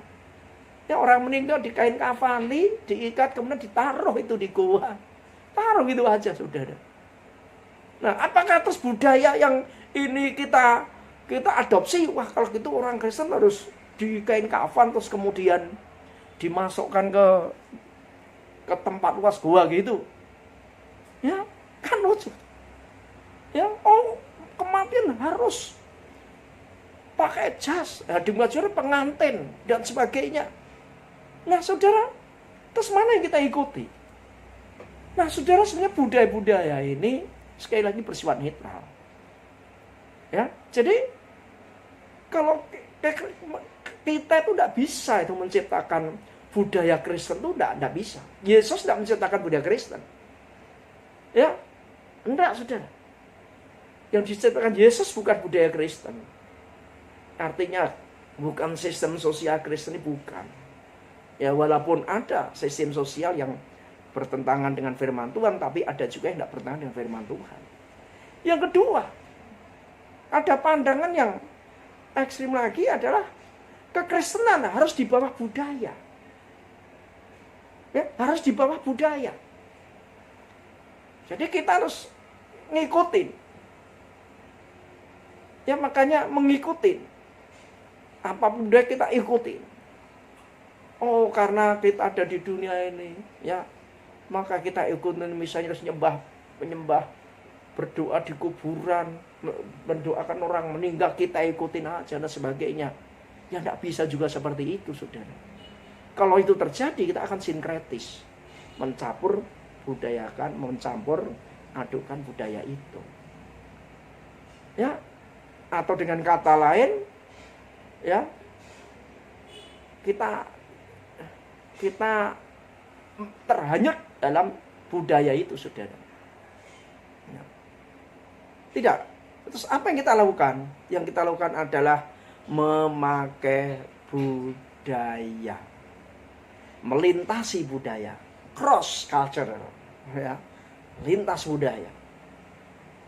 Ya, orang meninggal di kain kafani, diikat, kemudian ditaruh itu di gua. Taruh gitu aja, saudara. Nah, apakah terus budaya yang ini kita adopsi? Wah, kalau gitu orang Kristen harus di kain kafan terus kemudian dimasukkan ke tempat luas gua gitu. Ya, kan lucu. Ya, oh, kematian harus pakai jas, dimajuri pengantin dan sebagainya. Nah, saudara, terus mana yang kita ikuti? Nah, saudara, sebenarnya budaya-budaya ini sekali lagi bersifat netral. Ya, jadi kalau kita itu tidak bisa itu menciptakan budaya Kristen, itu tidak bisa. Yesus tidak menciptakan budaya Kristen. Ya, enggak, saudara. Yang diciptakan Yesus bukan budaya Kristen. Artinya bukan sistem sosial Kristen, ini bukan. Ya, walaupun ada sistem sosial yang bertentangan dengan firman Tuhan, tapi ada juga yang tidak bertentangan dengan firman Tuhan. Yang kedua, ada pandangan yang ekstrim lagi adalah kekristenan harus di bawah budaya. Ya, harus di bawah budaya. Jadi kita harus ngikutin. Ya makanya mengikutin. Apa budaya kita ikutin. Oh, karena kita ada di dunia ini, ya, maka kita ikutin misalnya harus menyembah, berdoa di kuburan, mendoakan orang meninggal, kita ikutin aja dan sebagainya. Ya tidak bisa juga seperti itu, saudara. Kalau itu terjadi, kita akan sinkretis, mencampur adukan budaya itu. Ya, atau dengan kata lain, ya, kita terhanyut dalam budaya itu, saudara. Ya. Tidak. Terus apa yang kita lakukan? Yang kita lakukan adalah memakai budaya, melintasi budaya, cross culture, ya, lintas budaya.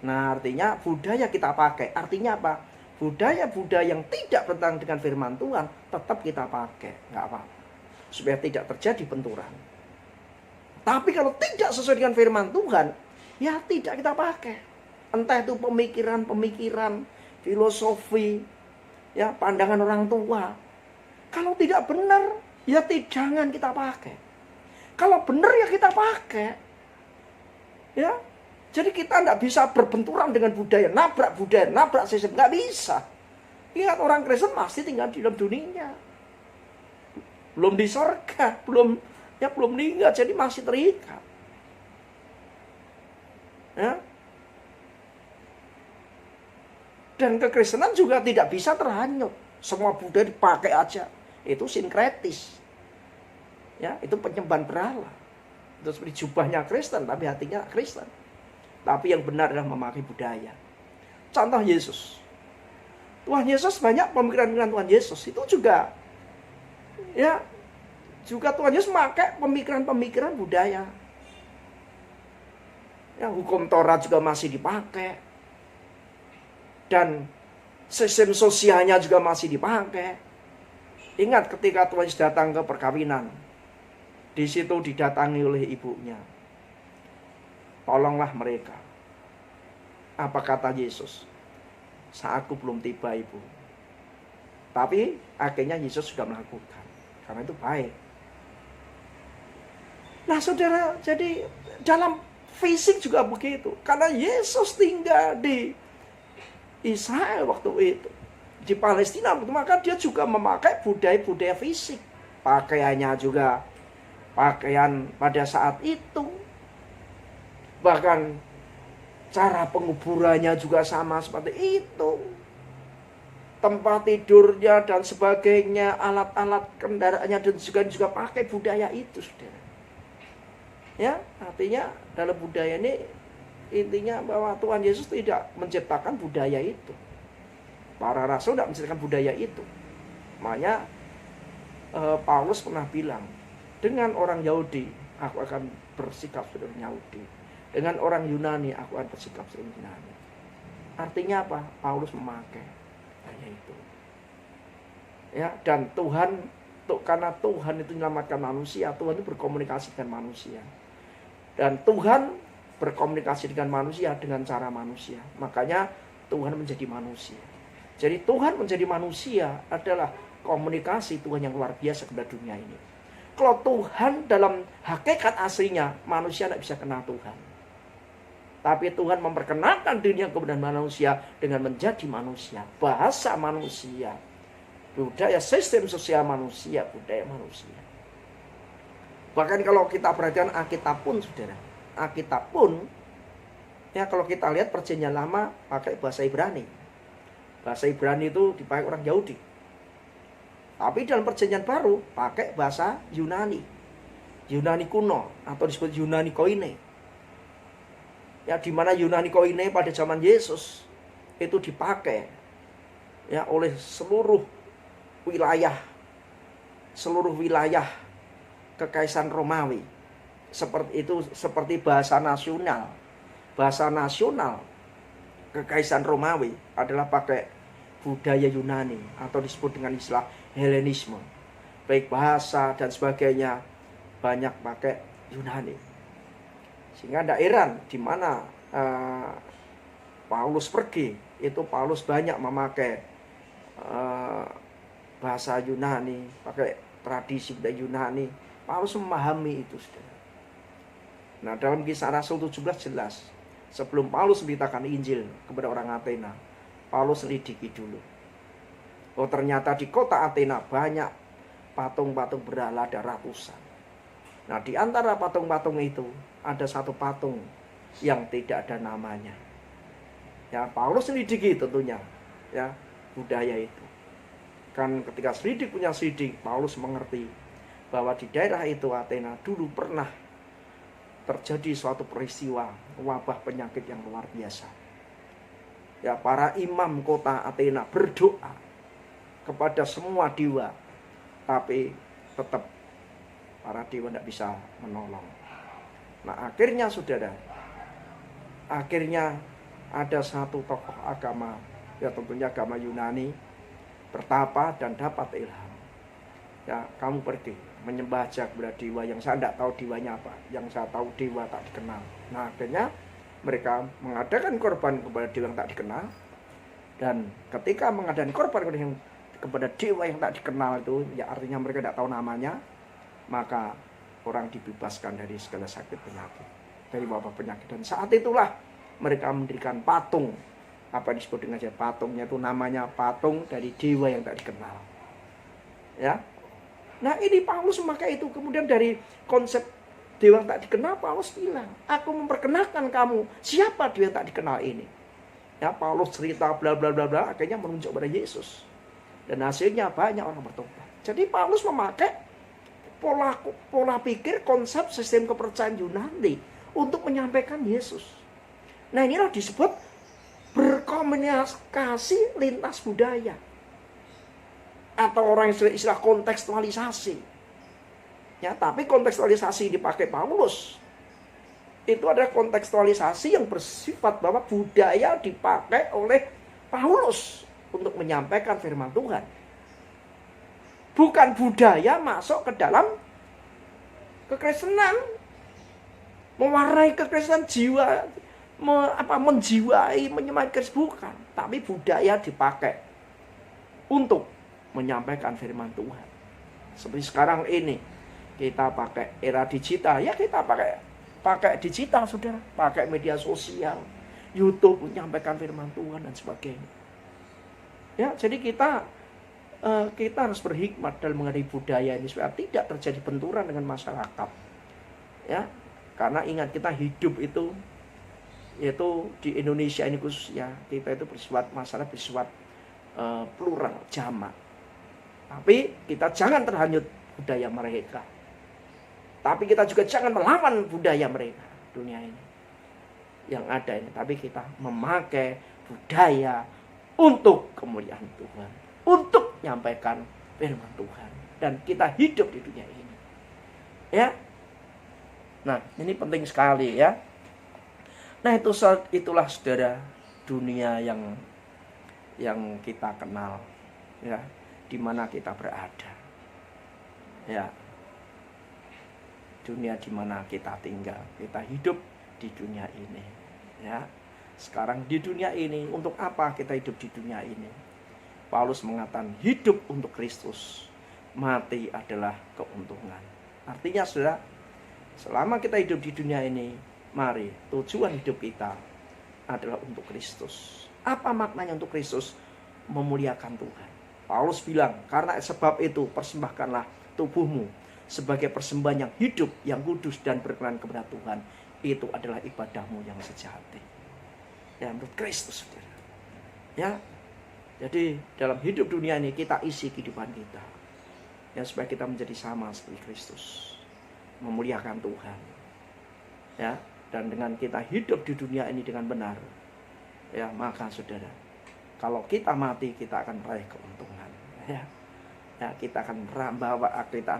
Nah, artinya budaya kita pakai. Artinya apa? Budaya-budaya yang tidak bertentangan dengan firman Tuhan tetap kita pakai, nggak apa-apa, supaya tidak terjadi benturan. Tapi kalau tidak sesuai dengan firman Tuhan, ya tidak kita pakai. Entah itu pemikiran, filosofi, ya, pandangan orang tua. Kalau tidak benar, ya jangan kita pakai. Kalau benar ya kita pakai. Ya, jadi kita tidak bisa berbenturan dengan budaya, nabrak sistem, nggak bisa. Ingat, orang Kristen masih tinggal di dalam dunia. Belum di surga, belum meninggal, jadi masih terikat. Ya. Dan kekristenan juga tidak bisa terhanyut. Semua budaya dipakai aja. Itu sinkretis. Ya, itu penyembahan berhala. Itu seperti jubahnya Kristen, tapi hatinya Kristen. Tapi yang benar adalah memakai budaya. Contoh Yesus. Tuhan Yesus, banyak pemikiran Tuhan Yesus. Itu juga, ya, juga Tuhan Yesus memakai pemikiran budaya. Ya, hukum Taurat juga masih dipakai. Dan sistem sosialnya juga masih dipakai. Ingat ketika Tuhan Yesus datang ke perkawinan, di situ didatangi oleh ibunya. Tolonglah mereka. Apa kata Yesus? Saatku belum tiba, ibu. Tapi akhirnya Yesus sudah melakukan. Karena itu baik. Nah, saudara, jadi dalam fisik juga begitu. Karena Yesus tinggal di Israel waktu itu, di Palestina, maka dia juga memakai budaya fisik. Pakaiannya juga pakaian pada saat itu. Bahkan cara penguburannya juga sama seperti itu. Tempat tidurnya dan sebagainya, alat-alat kendaraannya dan juga pakai budaya itu, saudara. Ya, artinya dalam budaya ini intinya bahwa Tuhan Yesus tidak menciptakan budaya itu. Para rasul tidak menciptakan budaya itu. Makanya Paulus pernah bilang, dengan orang Yahudi aku akan bersikap seperti Yahudi, dengan orang Yunani aku akan bersikap seperti Yunani. Artinya apa? Paulus memakai budaya itu. Ya, dan karena Tuhan itu menyelamatkan manusia, Tuhan itu berkomunikasi dengan manusia. Dan Tuhan berkomunikasi dengan manusia dengan cara manusia. Makanya Tuhan menjadi manusia. Jadi Tuhan menjadi manusia adalah komunikasi Tuhan yang luar biasa kepada dunia ini. Kalau Tuhan dalam hakikat aslinya, manusia tidak bisa kenal Tuhan. Tapi Tuhan memperkenalkan dunia kepada manusia dengan menjadi manusia. Bahasa manusia, budaya, sistem sosial manusia, budaya manusia. Bahkan kalau kita perhatikan Alkitab pun, saudara, Alkitab pun, ya, kalau kita lihat perjanjian lama pakai bahasa Ibrani. Bahasa Ibrani itu dipakai orang Yahudi. Tapi dalam perjanjian baru pakai bahasa Yunani. Yunani kuno atau disebut Yunani Koine. Ya, di mana Yunani Koine pada zaman Yesus itu dipakai, ya, oleh seluruh wilayah Kekaisaran Romawi. Seperti bahasa nasional Kekaisaran Romawi adalah pakai budaya Yunani atau disebut dengan istilah Helenisme, baik bahasa dan sebagainya banyak pakai Yunani. Sehingga tidak heran di mana Paulus pergi, itu Paulus banyak memakai bahasa Yunani, pakai tradisi budaya Yunani. Paulus memahami itu, saudara. Nah, dalam Kisah Rasul 17 jelas, sebelum Paulus memberitakan Injil kepada orang Athena, Paulus selidiki dulu. Oh, ternyata di kota Athena banyak patung-patung berhala, ada ratusan. Nah, di antara patung-patung itu ada satu patung yang tidak ada namanya. Ya, Paulus selidiki tentunya, ya, budaya itu. Kan ketika selidik punya selidik, Paulus mengerti bahwa di daerah itu Athena dulu pernah terjadi suatu peristiwa wabah penyakit yang luar biasa. Ya, para imam kota Athena berdoa kepada semua dewa, tapi tetap para dewa tidak bisa menolong. Nah, akhirnya saudara, ada satu tokoh agama, ya tentunya agama Yunani, bertapa dan dapat ilham. Ya, kamu pergi menyembah aja kepada dewa yang saya tidak tahu dewanya apa, yang saya tahu dewa tak dikenal. Nah, akhirnya mereka mengadakan korban kepada dewa yang tak dikenal. Dan ketika mengadakan korban kepada dewa yang tak dikenal itu, ya artinya mereka tidak tahu namanya, maka orang dibebaskan dari segala sakit penyakit, dari wabah penyakit. Dan saat itulah mereka mendirikan patung, apa disebut dengan patungnya itu namanya patung dari dewa yang tak dikenal. Ya. Nah, ini Paulus memakai itu. Kemudian dari konsep dewa yang tak dikenal, Paulus bilang, aku memperkenalkan kamu siapa dewa yang tak dikenal ini. Ya, Paulus cerita bla bla bla bla, akhirnya menunjuk pada Yesus. Dan hasilnya banyak orang bertobat. Jadi Paulus memakai pola pikir, konsep sistem kepercayaan Yunani untuk menyampaikan Yesus. Nah, inilah disebut berkomunikasi lintas budaya. Atau orang istilah kontekstualisasi. Ya, tapi kontekstualisasi dipakai Paulus itu adalah kontekstualisasi yang bersifat bahwa budaya dipakai oleh Paulus untuk menyampaikan firman Tuhan. Bukan budaya masuk ke dalam kekristenan, mewarnai kekristenan jiwa, menjiwai, menyemai Kristus, bukan. Tapi budaya dipakai untuk menyampaikan firman Tuhan. Seperti sekarang ini kita pakai era digital, ya kita pakai digital, saudara, pakai media sosial, YouTube menyampaikan firman Tuhan dan sebagainya. Ya, jadi kita harus berhikmat dalam mengenai budaya ini supaya tidak terjadi benturan dengan masyarakat. Ya, karena ingat kita hidup itu yaitu di Indonesia ini khususnya, kita itu masyarakat bersifat plural, jamak. Tapi kita jangan terhanyut budaya mereka. Tapi kita juga jangan melawan budaya mereka dunia ini yang ada ini. Tapi kita memakai budaya untuk kemuliaan Tuhan, untuk menyampaikan firman Tuhan, dan kita hidup di dunia ini. Ya. Nah, ini penting sekali ya. Nah, itulah saudara dunia yang kita kenal, ya, di mana kita berada. Ya. Dunia di mana kita tinggal, kita hidup di dunia ini. Ya. Sekarang di dunia ini, untuk apa kita hidup di dunia ini? Paulus mengatakan hidup untuk Kristus, mati adalah keuntungan. Artinya saudara, selama kita hidup di dunia ini, mari tujuan hidup kita adalah untuk Kristus. Apa maknanya untuk Kristus? Memuliakan Tuhan. Paulus bilang, karena sebab itu persembahkanlah tubuhmu sebagai persembahan yang hidup, yang kudus dan berkenan kepada Tuhan. Itu adalah ibadahmu yang sejati. Ya, menurut Kristus, saudara. Ya, jadi dalam hidup dunia ini kita isi kehidupan kita, ya, supaya kita menjadi sama seperti Kristus, memuliakan Tuhan. Ya, dan dengan kita hidup di dunia ini dengan benar, ya, maka saudara, kalau kita mati kita akan meraih keuntungan. Ya. Ya, kita akan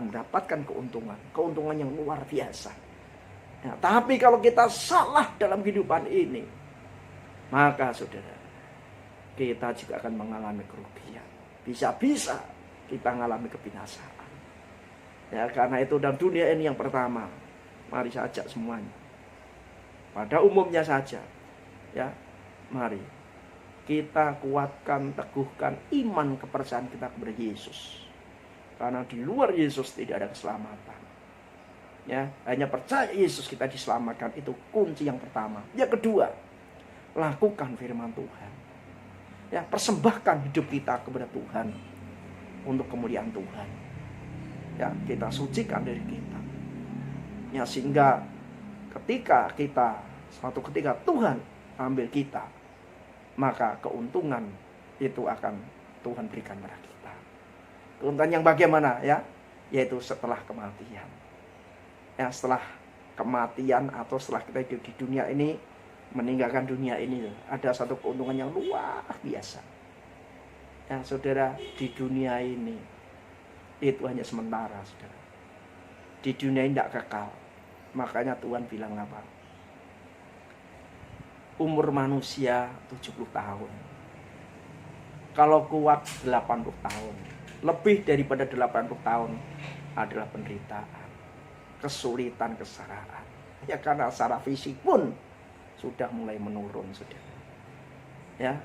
mendapatkan keuntungan yang luar biasa. Ya, tapi kalau kita salah dalam kehidupan ini, maka saudara, kita juga akan mengalami kerugian. Bisa-bisa kita mengalami kebinasaan. Ya, karena itu dalam dunia ini yang pertama, mari saya ajak semuanya. Pada umumnya saja, ya, mari kita kuatkan, teguhkan iman kepercayaan kita kepada Yesus. Karena di luar Yesus tidak ada keselamatan. Ya, hanya percaya Yesus kita diselamatkan, itu kunci yang pertama. Yang kedua, lakukan firman Tuhan. Ya, persembahkan hidup kita kepada Tuhan untuk kemuliaan Tuhan. Ya, kita sucikan diri kita. Ya, sehingga suatu ketika Tuhan ambil kita, maka keuntungan itu akan Tuhan berikan kepada kita. Keuntungan yang bagaimana, ya? Yaitu setelah kematian. Ya, setelah kematian atau setelah kita hidup di dunia ini, meninggalkan dunia ini, ada satu keuntungan yang luar biasa. Ya, saudara, di dunia ini itu hanya sementara, saudara. Di dunia ini tidak kekal. Makanya Tuhan bilang apa? Umur manusia 70 tahun. Kalau kuat 80 tahun. Lebih daripada 80 tahun adalah penderitaan, kesulitan, kesalahan. Ya, karena secara fisik pun sudah mulai menurun, saudara. Ya,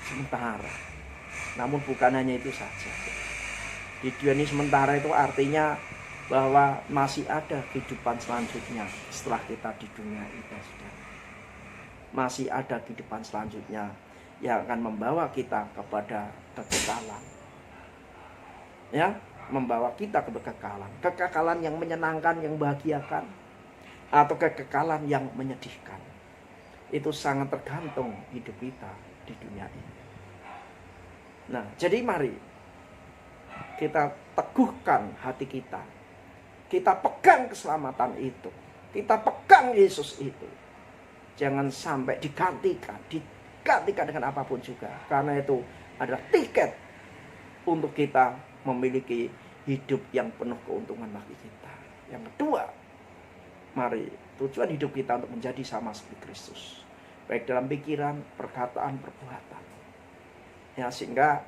sementara. Namun bukan hanya itu saja. Di dunia ini sementara itu artinya bahwa masih ada kehidupan selanjutnya setelah kita di dunia ini, saudara. Masih ada kehidupan selanjutnya yang akan membawa kita kepada kekekalan. Ya, membawa kita ke kekekalan. Kekekalan yang menyenangkan, yang membahagiakan, atau kekekalan yang menyedihkan. Itu sangat tergantung hidup kita di dunia ini. Nah, jadi mari kita teguhkan hati kita. Kita pegang keselamatan itu. Kita pegang Yesus itu. Jangan sampai digantikan dengan apapun juga. Karena itu adalah tiket untuk kita memiliki hidup yang penuh keuntungan bagi kita. Yang kedua, mari tujuan hidup kita untuk menjadi sama seperti Kristus. Baik dalam pikiran, perkataan, perbuatan. Ya, sehingga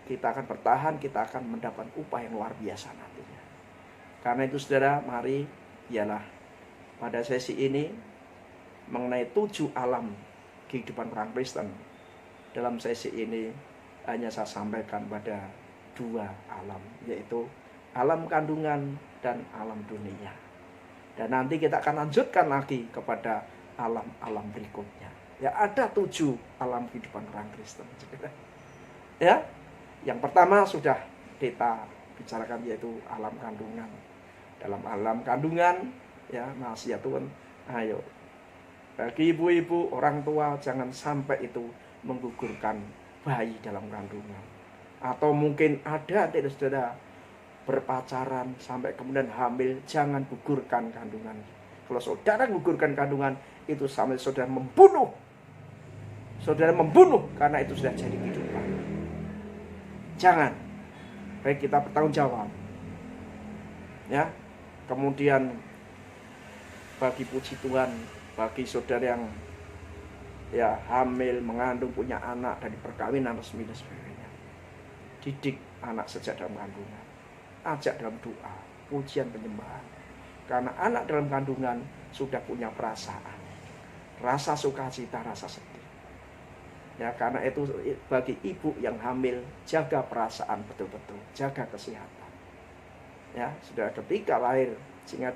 kita akan bertahan, kita akan mendapat upah yang luar biasa nantinya. Karena itu saudara, mari ialah pada sesi ini mengenai 7 alam kehidupan orang Kristen. Dalam sesi ini hanya saya sampaikan pada 2 alam, yaitu alam kandungan dan alam dunia. Dan nanti kita akan lanjutkan lagi kepada alam-alam berikutnya. Ya, ada 7 alam kehidupan orang Kristen. Ya, yang pertama sudah kita bicarakan, yaitu alam kandungan. Dalam alam kandungan, ya, masih ya Tuhan, ayo. Bagi ibu-ibu, orang tua, jangan sampai itu menggugurkan bayi dalam kandungan. Atau mungkin ada tidak saudara berpacaran sampai kemudian hamil, jangan gugurkan kandungan. Kalau saudara gugurkan kandungan, itu sampai saudara membunuh. Saudara membunuh karena itu sudah jadi kehidupan. Jangan. Baik, kita bertanggung jawab. Ya. Kemudian bagi puji Tuhan, bagi saudara yang ya hamil, mengandung, punya anak dari perkawinan resmi dan sebagainya, didik anak sejak dalam kandungan, ajak dalam doa, pujian, penyembahan. Karena anak dalam kandungan sudah punya perasaan, rasa sukacita, rasa sedih. Ya, karena itu bagi ibu yang hamil, jaga perasaan betul-betul, jaga kesehatan. Ya, sudah ketika lahir, sehingga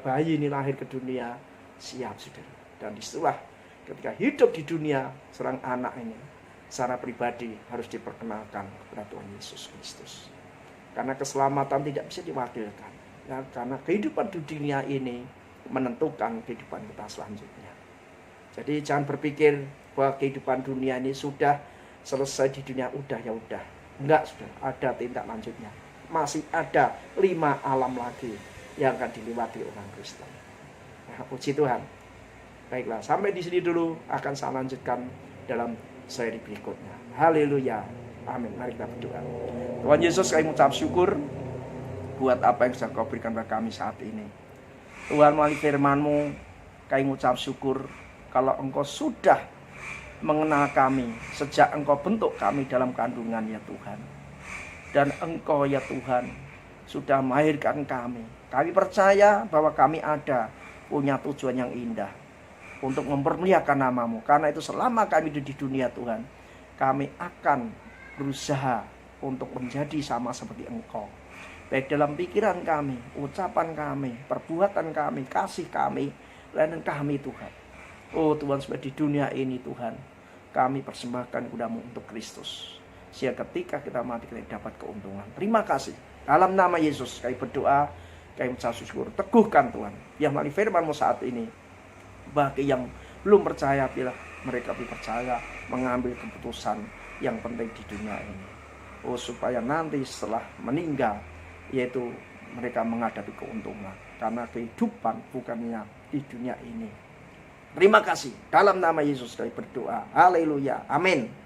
bayi ini lahir ke dunia siap, saudara. Dan disitulah ketika hidup di dunia, seorang anak ini secara pribadi harus diperkenalkan kepada Tuhan Yesus Kristus. Karena keselamatan tidak bisa diwakilkan. Ya, karena kehidupan di dunia ini menentukan kehidupan kita selanjutnya. Jadi jangan berpikir bahwa kehidupan dunia ini sudah selesai di dunia, udah ya udah. Enggak, sudah ada tindak lanjutnya. Masih ada 5 alam lagi yang akan dilewati orang Kristen. Nah, puji Tuhan. Baiklah, sampai di sini dulu, akan saya lanjutkan dalam seri berikutnya. Haleluya. Amin. Mari kita berdoa. Tuhan Yesus, kami mengucap syukur buat apa yang sudah Kau berikan kepada kami saat ini. Tuhan, melalui firman-Mu, kami mengucap syukur kalau Engkau sudah mengenal kami sejak Engkau bentuk kami dalam kandungan, ya Tuhan. Dan Engkau, ya Tuhan, sudah melahirkan kami. Kami percaya bahwa kami punya tujuan yang indah untuk mempermuliakan nama-Mu. Karena itu selama kami di dunia Tuhan, kami akan berusaha untuk menjadi sama seperti Engkau. Baik dalam pikiran kami, ucapan kami, perbuatan kami, kasih kami, layanan kami Tuhan. Oh Tuhan, supaya di dunia ini Tuhan, kami persembahkan kuda-Mu untuk Kristus. Sehingga ketika kita mati kita dapat keuntungan. Terima kasih. Dalam nama Yesus kami berdoa, kami mengucap syukur. Teguhkan Tuhan, yang melalui firman-Mu saat ini. Bagi yang belum percaya, bila mereka percaya, mengambil keputusan yang penting di dunia ini. Oh supaya nanti setelah meninggal, yaitu mereka menghadapi keuntungan. Karena kehidupan bukannya di dunia ini. Terima kasih. Dalam nama Yesus kami berdoa. Haleluya. Amin.